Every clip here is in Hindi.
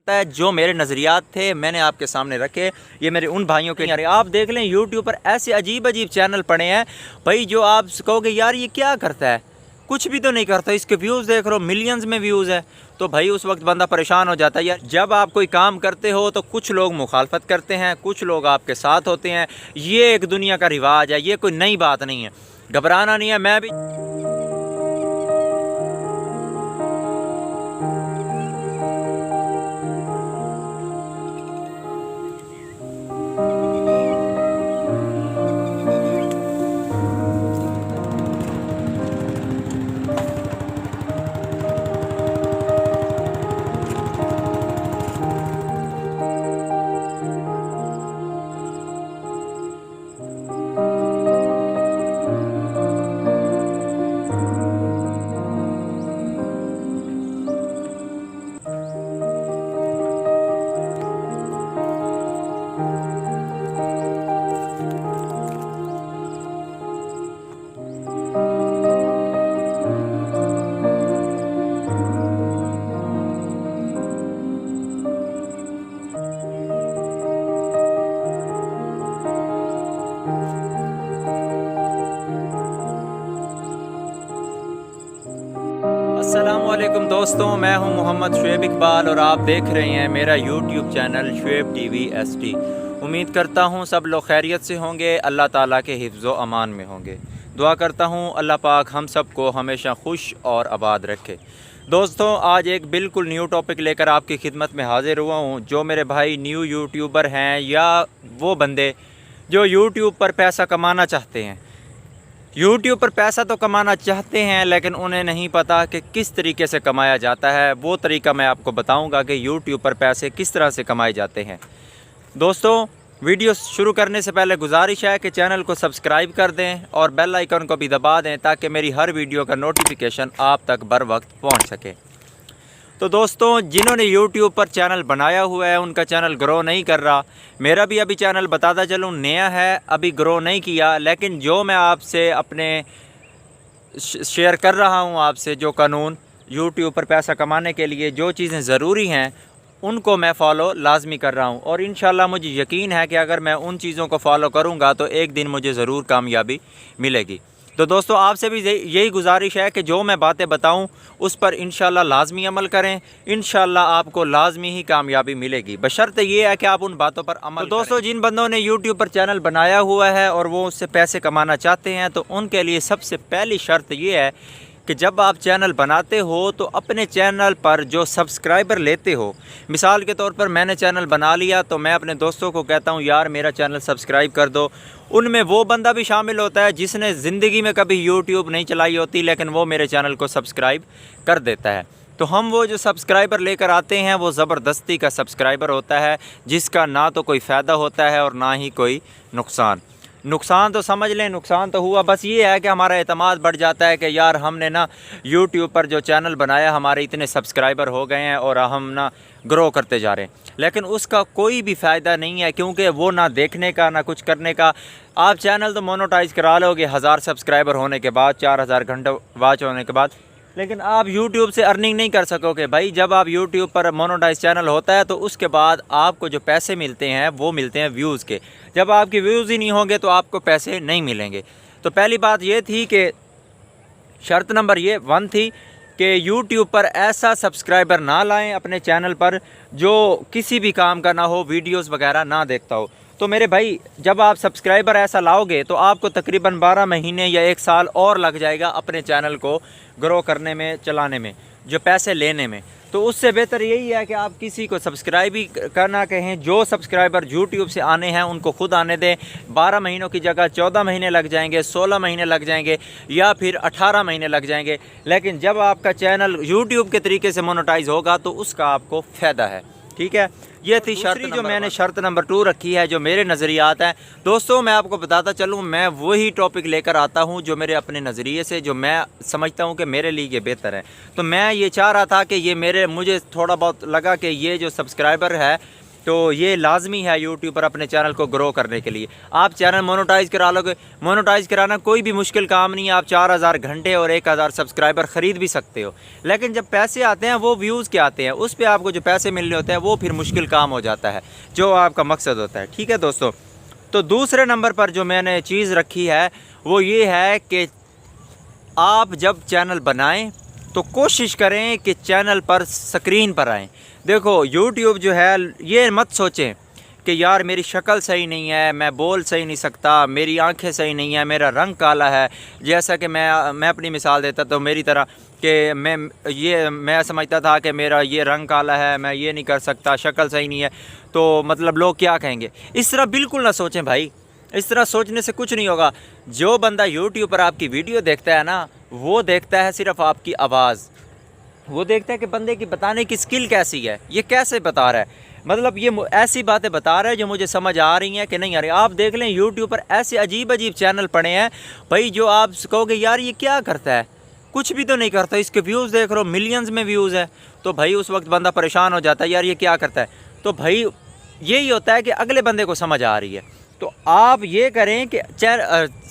है जो मेरे नज़रियात थे मैंने आपके सामने रखे। ये मेरे उन भाइयों के यार आप देख लें यूट्यूब पर ऐसे अजीब अजीब चैनल पड़े हैं भाई, जो आप कहोगे यार ये क्या करता है, कुछ भी तो नहीं करता, इसके व्यूज़ देख लो मिलियंस में व्यूज़ है। तो भाई उस वक्त बंदा परेशान हो जाता है यार। जब आप कोई काम करते हो तो कुछ लोग मुखालफत करते हैं, कुछ लोग आपके साथ होते हैं। ये एक दुनिया का रिवाज है, ये कोई नई बात नहीं है, घबराना नहीं है। मैं भी अस्सलामुअलैकुम दोस्तों, मैं हूं मोहम्मद शुएब इकबाल और आप देख रहे हैं मेरा YouTube channel Shoaib TV ST. उम्मीद करता हूं सब लोग खैरियत से होंगे, अल्लाह ताला के हिफ्ज़ व अमान में होंगे। दुआ करता हूं अल्लाह पाक हम सब को हमेशा खुश और आबाद रखे। दोस्तों आज एक बिल्कुल न्यू टॉपिक लेकर आपकी खिदमत में हाज़िर हुआ हूं। जो मेरे भाई न्यू यूट्यूबर हैं या वो बंदे जो यूट्यूब पर पैसा कमाना चाहते हैं, यूट्यूब पर पैसा तो कमाना चाहते हैं लेकिन उन्हें नहीं पता कि किस तरीके से कमाया जाता है, वो तरीका मैं आपको बताऊंगा कि यूट्यूब पर पैसे किस तरह से कमाए जाते हैं। दोस्तों वीडियो शुरू करने से पहले गुजारिश है कि चैनल को सब्सक्राइब कर दें और बेल आइकन को भी दबा दें ताकि मेरी हर वीडियो का नोटिफिकेशन आप तक बर वक्त पहुँच सके। तो दोस्तों जिन्होंने यूट्यूब पर चैनल बनाया हुआ है उनका चैनल ग्रो नहीं कर रहा। मेरा भी अभी चैनल बताता चलूँ नया है, अभी ग्रो नहीं किया, लेकिन जो मैं आपसे अपने शेयर कर रहा हूँ आपसे जो कानून यूट्यूब पर पैसा कमाने के लिए जो चीज़ें ज़रूरी हैं उनको मैं फ़ॉलो लाजमी कर रहा हूँ और इंशाल्लाह मुझे यकीन है कि अगर मैं उन चीज़ों को फॉलो करूँगा तो एक दिन मुझे ज़रूर कामयाबी मिलेगी। तो दोस्तों आपसे भी यही गुजारिश है कि जो मैं बातें बताऊं उस पर इंशाल्लाह लाजमी अमल करें, इंशाल्लाह आपको लाजमी ही कामयाबी मिलेगी, बशर्ते ये है कि आप उन बातों पर अमल करें। दोस्तों जिन बंदों ने यूट्यूब पर चैनल बनाया हुआ है और वो उससे पैसे कमाना चाहते हैं तो उनके लिए सबसे पहली शर्त ये है कि जब आप चैनल बनाते हो तो अपने चैनल पर जो सब्सक्राइबर लेते हो, मिसाल के तौर पर मैंने चैनल बना लिया तो मैं अपने दोस्तों को कहता हूँ यार मेरा चैनल सब्सक्राइब कर दो। उनमें वो बंदा भी शामिल होता है जिसने ज़िंदगी में कभी यूट्यूब नहीं चलाई होती लेकिन वो मेरे चैनल को सब्सक्राइब कर देता है। तो हम वो जो सब्सक्राइबर लेकर आते हैं वो ज़बरदस्ती का सब्सक्राइबर होता है जिसका ना तो कोई फ़ायदा होता है और ना ही कोई नुकसान तो समझ लें, नुकसान तो हुआ, बस ये है कि हमारा एतमाद बढ़ जाता है कि यार हमने ना यूट्यूब पर जो चैनल बनाया हमारे इतने सब्सक्राइबर हो गए हैं और हम ना ग्रो करते जा रहे हैं, लेकिन उसका कोई भी फ़ायदा नहीं है क्योंकि वो ना देखने का ना कुछ करने का। आप चैनल तो मोनेटाइज करा लोगे 1000 सब्सक्राइबर होने के बाद, 4000 घंटे वॉच होने के बाद, लेकिन आप YouTube से अर्निंग नहीं कर सकोगे भाई। जब आप YouTube पर मोनेटाइज चैनल होता है तो उसके बाद आपको जो पैसे मिलते हैं वो मिलते हैं व्यूज़ के। जब आपके व्यूज़ ही नहीं होंगे तो आपको पैसे नहीं मिलेंगे। तो पहली बात ये थी कि शर्त नंबर 1 थी कि YouTube पर ऐसा सब्सक्राइबर ना लाएं अपने चैनल पर जो किसी भी काम का ना हो, वीडियोज़ वगैरह ना देखता हो। तो मेरे भाई जब आप सब्सक्राइबर ऐसा लाओगे तो आपको तकरीबन 12 महीने या 1 साल और लग जाएगा अपने चैनल को ग्रो करने में, चलाने में, जो पैसे लेने में। तो उससे बेहतर यही है कि आप किसी को सब्सक्राइब ही करना कहें। जो सब्सक्राइबर यूट्यूब से आने हैं उनको खुद आने दें। 12 महीनों की जगह 14 महीने लग जाएंगे, 16 महीने लग जाएंगे या फिर 18 महीने लग जाएंगे, लेकिन जब आपका चैनल यूट्यूब के तरीके से मोनेटाइज होगा तो उसका आपको फ़ायदा है। ठीक है, ये थी शर्त जो मैंने शर्त नंबर 2 रखी है, जो मेरे नज़रियात हैं। दोस्तों मैं आपको बताता चलूँ, मैं वही टॉपिक लेकर आता हूँ जो मेरे अपने नज़रिए से, जो मैं समझता हूँ कि मेरे लिए ये बेहतर है। तो मैं ये चाह रहा था कि ये मुझे थोड़ा बहुत लगा कि ये जो सब्सक्राइबर है तो ये लाजमी है यूट्यूब पर अपने चैनल को ग्रो करने के लिए। आप चैनल मोनेटाइज करा लोगे, मोनेटाइज कराना कोई भी मुश्किल काम नहीं है। आप 4000 घंटे और 1000 सब्सक्राइबर ख़रीद भी सकते हो, लेकिन जब पैसे आते हैं वो व्यूज़ के आते हैं, उस पर आपको जो पैसे मिलने होते हैं वो फिर मुश्किल काम हो जाता है, जो आपका मकसद होता है। ठीक है दोस्तों, तो दूसरे नंबर पर जो मैंने चीज़ रखी है वो ये है कि आप जब चैनल बनाएं तो कोशिश करें कि चैनल पर स्क्रीन पर आएँ। देखो यूट्यूब जो है, ये मत सोचें कि यार मेरी शक्ल सही नहीं है, मैं बोल सही नहीं सकता, मेरी आंखें सही नहीं है, मेरा रंग काला है। जैसा कि मैं अपनी मिसाल देता तो मेरी तरह कि मैं समझता था कि मेरा ये रंग काला है, मैं ये नहीं कर सकता, शक्ल सही नहीं है, तो मतलब लोग क्या कहेंगे। इस तरह बिल्कुल ना सोचें भाई, इस तरह सोचने से कुछ नहीं होगा। जो बंदा यूट्यूब पर आपकी वीडियो देखता है ना, वो देखता है सिर्फ आपकी आवाज़, वो देखता है कि बंदे की बताने की स्किल कैसी है, ये कैसे बता रहा है, मतलब ये ऐसी बातें बता रहा है जो मुझे समझ आ रही हैं कि नहीं आ रही। आप देख लें यूट्यूब पर ऐसे अजीब अजीब चैनल पड़े हैं भाई, जो आप कहोगे यार ये क्या करता है, कुछ भी तो नहीं करता, इसके व्यूज़ देख रहे हो मिलियंस में व्यूज़ है। तो भाई उस वक्त बंदा परेशान हो जाता है, यार ये क्या करता है। तो भाई यही होता है कि अगले बंदे को समझ आ रही है। तो आप ये करें कि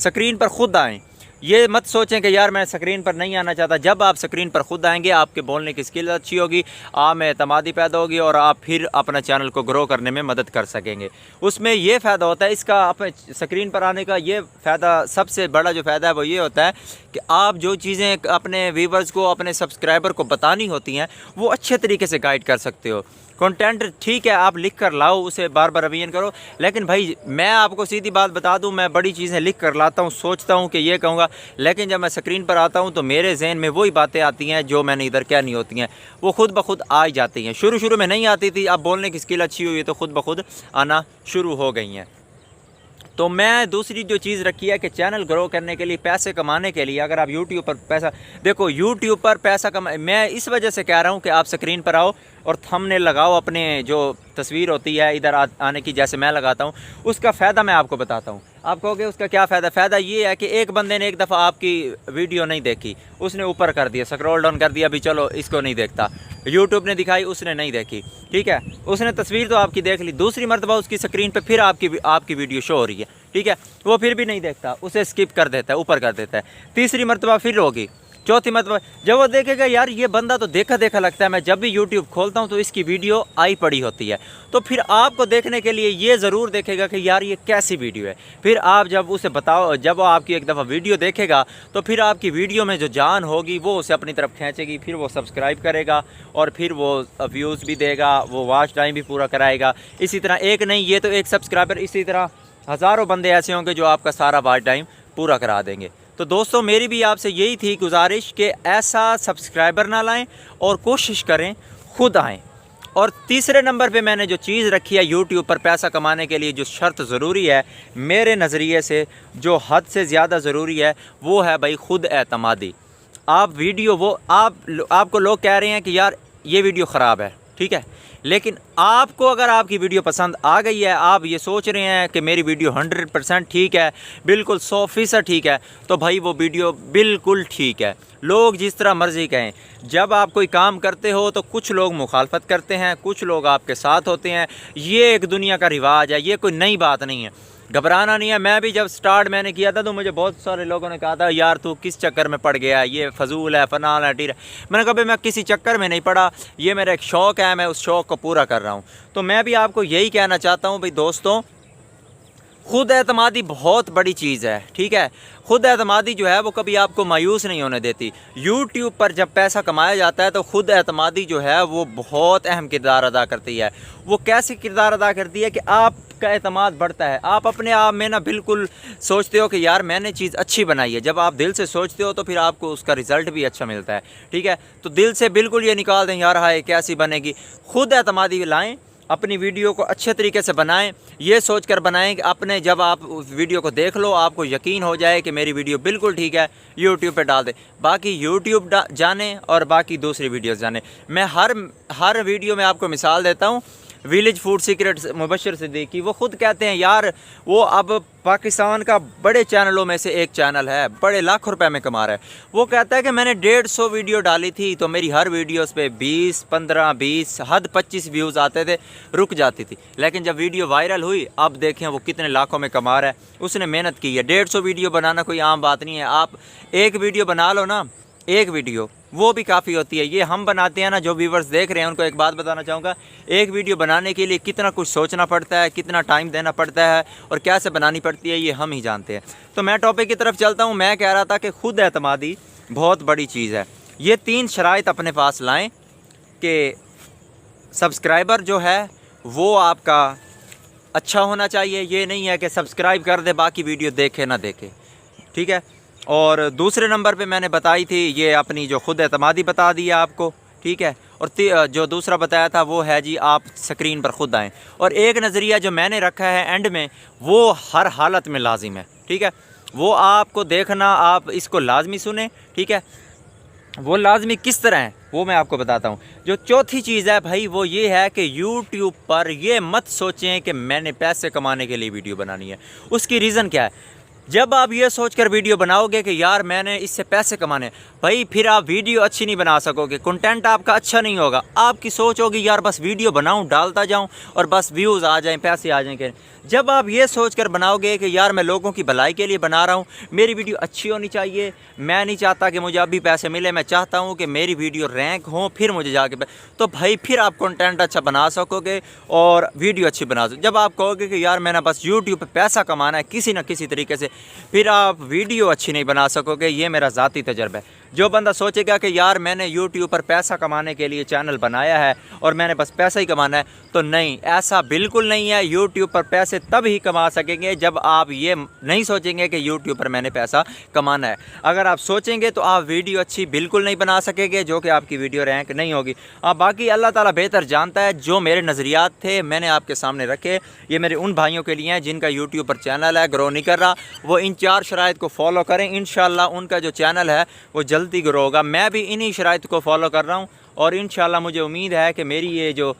स्क्रीन पर ख़ुद आएँ, ये मत सोचें कि यार मैं स्क्रीन पर नहीं आना चाहता। जब आप स्क्रीन पर खुद आएंगे, आपके बोलने की स्किल अच्छी होगी, आप में एतमादी पैदा होगी और आप फिर अपना चैनल को ग्रो करने में मदद कर सकेंगे। उसमें ये फ़ायदा होता है इसका, अपने स्क्रीन पर आने का ये फ़ायदा, सबसे बड़ा जो फ़ायदा है वो ये होता है कि आप जो चीज़ें अपने व्यूवर्स को, अपने सब्सक्राइबर को बतानी होती हैं, वो अच्छे तरीके से गाइड कर सकते हो। कंटेंट ठीक है आप लिख कर लाओ, उसे बार बार रिवीजन करो, लेकिन भाई मैं आपको सीधी बात बता दूं, मैं बड़ी चीज़ें लिख कर लाता हूं, सोचता हूं कि ये कहूँगा, लेकिन जब मैं स्क्रीन पर आता हूं तो मेरे जहन में वही बातें आती हैं जो मैंने इधर कहनी होती हैं, वो खुद ब खुद आ ही जाती हैं। शुरू शुरू में नहीं आती थी, अब बोलने की स्किल अच्छी हुई है तो खुद ब खुद आना शुरू हो गई हैं। तो मैं दूसरी जो चीज़ रखी है कि चैनल ग्रो करने के लिए, पैसे कमाने के लिए, अगर आप यूट्यूब पर पैसा, देखो यूट्यूब पर पैसा मैं इस वजह से कह रहा हूँ कि आप स्क्रीन पर आओ और थंबनेल लगाओ, अपने जो तस्वीर होती है इधर आने की, जैसे मैं लगाता हूँ, उसका फ़ायदा मैं आपको बताता हूँ। आप कहोगे उसका क्या फ़ायदा। फ़ायदा ये है कि एक बंदे ने एक दफ़ा आपकी वीडियो नहीं देखी, उसने ऊपर कर दिया, स्क्रॉल डाउन कर दिया, अभी चलो इसको नहीं देखता, यूट्यूब ने दिखाई, उसने नहीं देखी, ठीक है, उसने तस्वीर तो आपकी देख ली, दूसरी मरतबा उसकी स्क्रीन पे फिर आपकी वीडियो शो हो रही है, ठीक है, वो फिर भी नहीं देखता, उसे स्किप कर देता है, ऊपर कर देता है, तीसरी मरतबा फिर होगी, चौथी मरतबा जब वो देखेगा यार ये बंदा तो देखा देखा लगता है, मैं जब भी यूट्यूब खोलता हूँ तो इसकी वीडियो आई पड़ी होती है, तो फिर आपको देखने के लिए ये ज़रूर देखेगा कि यार ये कैसी वीडियो है। फिर आप जब उसे बताओ, जब वो आपकी एक दफ़ा वीडियो देखेगा तो फिर आपकी वीडियो में जो जान होगी वो उसे अपनी तरफ खींचेगी, फिर वो सब्सक्राइब करेगा और फिर वो व्यूज़ भी देगा, वो वॉच टाइम भी पूरा कराएगा। इसी तरह एक नहीं, ये तो एक सब्सक्राइबर, इसी तरह हज़ारों बंदे ऐसे होंगे जो आपका सारा वॉच टाइम पूरा करा देंगे। तो दोस्तों मेरी भी आपसे यही थी गुजारिश कि ऐसा सब्सक्राइबर ना लाएं और कोशिश करें खुद आएं। और तीसरे नंबर पे मैंने जो चीज़ रखी है यूट्यूब पर पैसा कमाने के लिए, जो शर्त ज़रूरी है मेरे नज़रिए से, जो हद से ज़्यादा ज़रूरी है, वो है भाई खुद एतमादी। आप वीडियो आपको लोग कह रहे हैं कि यार ये वीडियो ख़राब है, ठीक है, लेकिन आपको अगर आपकी वीडियो पसंद आ गई है, आप ये सोच रहे हैं कि मेरी वीडियो 100% ठीक है, बिल्कुल 100% ठीक है, तो भाई वो वीडियो बिल्कुल ठीक है। लोग जिस तरह मर्ज़ी कहें, जब आप कोई काम करते हो तो कुछ लोग मुखालफत करते हैं, कुछ लोग आपके साथ होते हैं, ये एक दुनिया का रिवाज है, ये कोई नई बात नहीं है, घबराना नहीं है। मैं भी जब स्टार्ट मैंने किया था तो मुझे बहुत सारे लोगों ने कहा था यार तू किस चक्कर में पड़ गया, ये फजूल है, फनाल है, टीर है। मैंने कहा भाई मैं किसी चक्कर में नहीं पड़ा, ये मेरा एक शौक़ है, मैं उस शौक़ को पूरा कर रहा हूँ। तो मैं भी आपको यही कहना चाहता हूँ भाई दोस्तों, खुद एतमादी बहुत बड़ी चीज़ है, ठीक है, खुद एतमादी जो है वो कभी आपको मायूस नहीं होने देती। यूट्यूब पर जब पैसा कमाया जाता है तो खुद एतमादी जो है वो बहुत अहम किरदार अदा करती है। वो कैसे किरदार अदा करती है कि आपका एतमाद बढ़ता है, आप अपने आप में ना बिल्कुल सोचते हो कि यार मैंने चीज़ अच्छी बनाई है। जब आप दिल से सोचते हो तो फिर आपको उसका रिज़ल्ट भी अच्छा मिलता है, ठीक है। तो दिल से बिल्कुल ये निकाल दें यार हाय कैसी बनेगी, खुद एतमादी लाएँ, अपनी वीडियो को अच्छे तरीके से बनाएं, ये सोचकर बनाएं कि अपने जब आप उस वीडियो को देख लो आपको यकीन हो जाए कि मेरी वीडियो बिल्कुल ठीक है, यूट्यूब पे डाल दें। बाकी यूट्यूब जाने और बाकी दूसरी वीडियोस जाने। मैं हर वीडियो में आपको मिसाल देता हूँ village food secret Mubashar Siddiqui, वो खुद कहते हैं यार वो अब पाकिस्तान का बड़े चैनलों में से एक चैनल है, बड़े लाखों रुपए में कमा रहा है। वो कहता है कि मैंने 150 वीडियो डाली थी तो मेरी हर वीडियोस पे 20, 15, 20 हद 25 व्यूज़ आते थे, रुक जाती थी। लेकिन जब वीडियो वायरल हुई अब देखें वो कितने लाखों में कमा रहा है। उसने मेहनत की है। 150 वीडियो बनाना कोई आम बात नहीं है। आप एक वीडियो बना लो ना, एक वीडियो वो भी काफ़ी होती है। ये हम बनाते हैं ना, जो व्यूवर्स देख रहे हैं उनको एक बात बताना चाहूँगा, एक वीडियो बनाने के लिए कितना कुछ सोचना पड़ता है, कितना टाइम देना पड़ता है और कैसे बनानी पड़ती है, ये हम ही जानते हैं। तो मैं टॉपिक की तरफ चलता हूँ। मैं कह रहा था कि खुद एतमादी बहुत बड़ी चीज़ है। ये 3 शराइत अपने पास लाएँ कि सब्सक्राइबर जो है वो आपका अच्छा होना चाहिए। ये नहीं है कि सब्सक्राइब कर दे बाकी वीडियो देखे ना देखे, ठीक है। और दूसरे नंबर पे मैंने बताई थी ये अपनी जो खुद एतमादी बता दी है आपको, ठीक है। और जो दूसरा बताया था वो है जी आप स्क्रीन पर खुद आएँ। और एक नज़रिया जो मैंने रखा है एंड में, वो हर हालत में लाजिम है, ठीक है। वो आपको देखना, आप इसको लाजमी सुने, ठीक है। वो लाजमी किस तरह है वो मैं आपको बताता हूँ। जो चौथी चीज़ है भाई वो ये है कि YouTube पर ये मत सोचें कि मैंने पैसे कमाने के लिए वीडियो बनानी है। उसकी रीज़न क्या है? जब आप ये सोचकर वीडियो बनाओगे कि यार मैंने इससे पैसे कमाने, भाई फिर आप वीडियो अच्छी नहीं बना सकोगे, कंटेंट आपका अच्छा नहीं होगा। आपकी सोच होगी यार बस वीडियो बनाऊं, डालता जाऊं और बस व्यूज़ आ जाएं, पैसे आ जाएंगे। जब आप ये सोचकर बनाओगे कि यार मैं लोगों की भलाई के लिए बना रहा हूँ, मेरी वीडियो अच्छी होनी चाहिए, मैं नहीं चाहता कि मुझे अभी पैसे मिले, मैं चाहता हूँ कि मेरी वीडियो रैंक हो फिर मुझे जाके, तो भाई फिर आप कंटेंट अच्छा बना सकोगे और वीडियो अच्छी बना सकोगे। जब आप कहोगे कि यार मैंने बस यूट्यूब पर पैसा कमाना है किसी न किसी तरीके से, फिर आप वीडियो अच्छी नहीं बना सकोगे। ये मेरा ज़ाती तजर्बा है। जो बंदा सोचेगा कि यार मैंने यूट्यूब पर पैसा कमाने के लिए चैनल बनाया है और मैंने बस पैसा ही कमाना है, तो नहीं, ऐसा बिल्कुल नहीं है। यूट्यूब पर पैसे तब ही कमा सकेंगे जब आप ये नहीं सोचेंगे कि यूट्यूब पर मैंने पैसा कमाना है। अगर आप सोचेंगे तो आप वीडियो अच्छी बिल्कुल नहीं बना सकेंगे, जो कि आपकी वीडियो रैंक नहीं होगी। बाकी अल्लाह ताला बेहतर जानता है। जो मेरे नज़रियात थे मैंने आपके सामने रखे। ये मेरे उन भाइयों के लिए हैं जिनका यूट्यूब पर चैनल है, ग्रो नहीं कर रहा। वो इन 4 शराइत को फॉलो करें, इंशाल्लाह उनका जो चैनल है वो जल्दी ग्रो होगा। मैं भी इन्हीं शराइत को फॉलो कर रहा हूँ और इंशाल्लाह मुझे उम्मीद है कि मेरी ये जो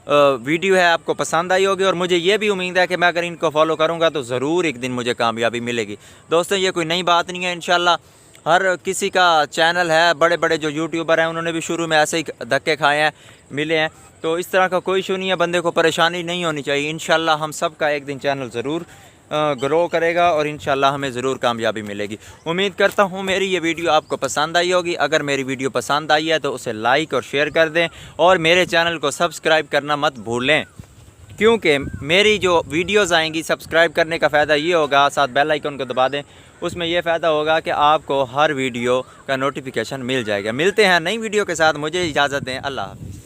वीडियो है आपको पसंद आई होगी। और मुझे ये भी उम्मीद है कि मैं अगर इनको फॉलो करूँगा तो ज़रूर एक दिन मुझे कामयाबी मिलेगी। दोस्तों ये कोई नई बात नहीं है, इंशाल्लाह हर किसी का चैनल है। बड़े बड़े जो यूट्यूबर हैं उन्होंने भी शुरू में ऐसे ही धक्के खाए हैं, मिले हैं। तो इस तरह का कोई इशू नहीं है, बंदे को परेशानी नहीं होनी चाहिए। इंशाल्लाह हम सब का एक दिन चैनल ज़रूर ग्रो करेगा और इंशाल्लाह हमें ज़रूर कामयाबी मिलेगी। उम्मीद करता हूँ मेरी ये वीडियो आपको पसंद आई होगी। अगर मेरी वीडियो पसंद आई है तो उसे लाइक और शेयर कर दें और मेरे चैनल को सब्सक्राइब करना मत भूलें, क्योंकि मेरी जो वीडियोज़ आएंगी सब्सक्राइब करने का फ़ायदा ये होगा, साथ बेल आइकन को दबा दें, उसमें यह फ़ायदा होगा कि आपको हर वीडियो का नोटिफिकेशन मिल जाएगा। मिलते हैं नई वीडियो के साथ, मुझे इजाज़त दें। अल्लाह हाफ़िज़।